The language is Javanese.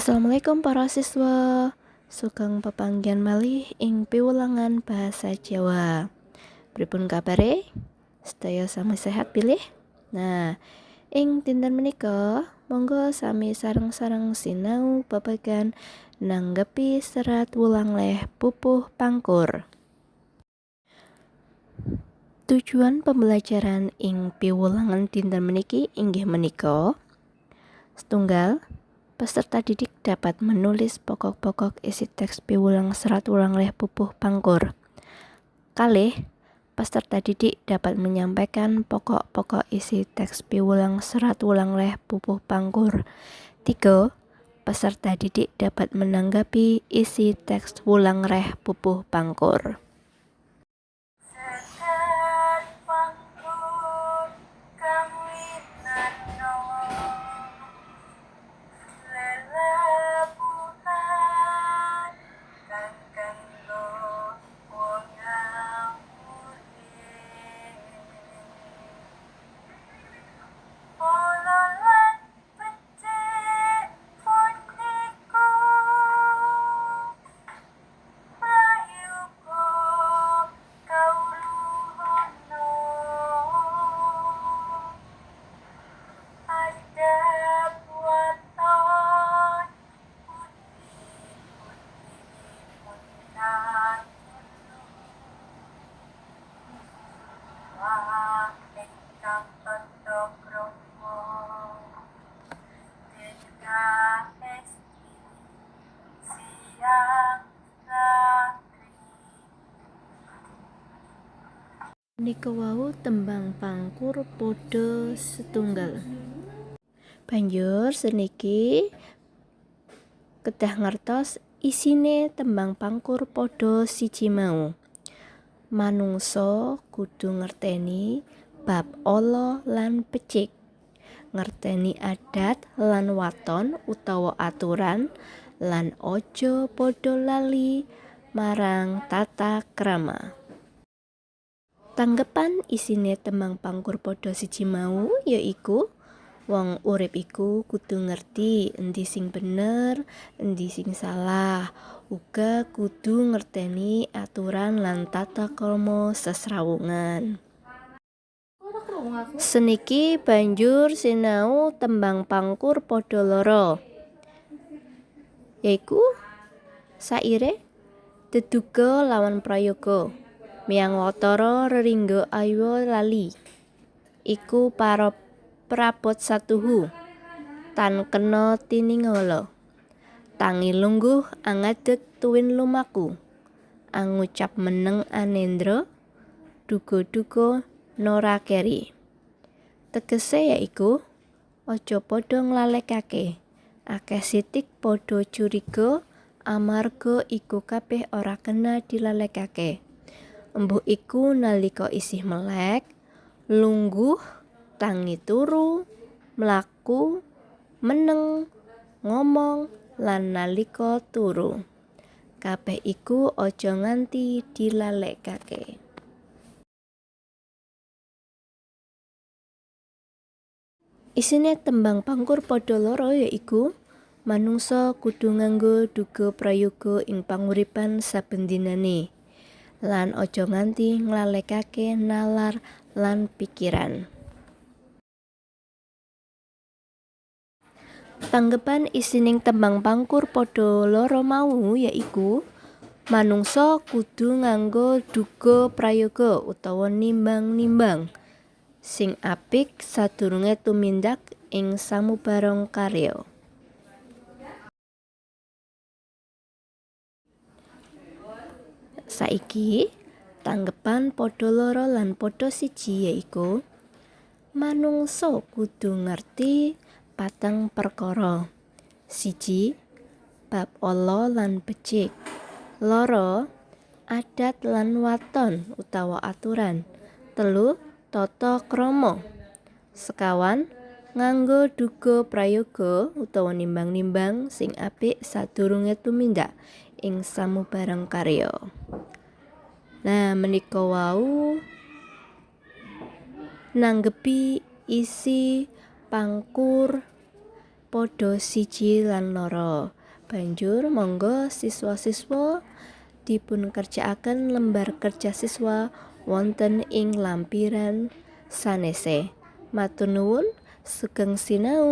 Assalamualaikum para siswa. Sugeng pepanggihan malih ing piwulangan bahasa Jawa. Pripun kabare? Sedaya sami sehat pilih? Nah, ing dinten menika monggo sami sareng-sareng sinau babagan nanggepi serat wulang leh pupuh pangkur. Tujuan pembelajaran ing piwulangan dinten meniki inggih menika setunggal, peserta didik dapat menulis pokok-pokok isi teks piwulang serat wulang leh pupuh pangkur. Kalih, peserta didik dapat menyampaikan pokok-pokok isi teks piwulang serat wulang leh pupuh pangkur. 3. Peserta didik dapat menanggapi isi teks wulang leh pupuh pangkur. Nika wau tembang pangkur padha setunggal. Banjur seniki kedah ngertos isine tembang pangkur padha siji mau. Manungsa kudu ngerteni bab ala lan becik, ngerteni adat lan waton utawa aturan, lan aja padha lali marang tata krama. Tanggepan isine tembang pangkur padha siji mau yaiku wong urip iku kudu ngerti endi sing bener, endi sing salah, uga kudu ngerteni aturan lan tata krama sesrawungan. Seniki banjur sinau tembang pangkur padha loro, yaiku saire deduga lawan prayoga. Miang watara reringga aywa lali, iku prabot satuhu, tan kena tiningala, tangi lungguh angadeg tuwin lumaku, angucap meneng anendra, duga-duga nora keri. Tegese yaiku aja padha nglalekake, akeh sitik padha curiga amarga iku kabeh ora kena dilalekake. Embuh iku nalika isih melek, lungguh, tangi turu, mlaku, meneng, ngomong, lan nalika turu. Kabeh iku aja nganti dilalekake. Isine tembang pangkur padha loro yaiku manungsa kudu nganggo duga prayoga ing panguripan saben dinane, lan aja nganti nglalekake nalar lan pikiran. Tanggepan isining tembang pangkur padha loro mau yaiku manungsa kudu nganggo duga prayoga utawa nimbang-nimbang sing apik sadurunge tumindak ing samubarang karya. Saiki tanggepan padha loro lan padha siji yaiku manungsa kudu ngerti patang perkara. 1. Bab ala lan becik. 2. Adat lan waton utawa aturan. 3. Tata krama. 4. Nganggo duga prayoga utawa nimbang-nimbang sing apik sadurunge tumindak ing samubarang karya. Nah, menika wau nanggepi isi pangkur padha siji lan loro. Banjur monggo siswa-siswa dipun kerjaaken lembar kerja siswa wonten ing lampiran sanese. Matur nuwun, sugeng sinau.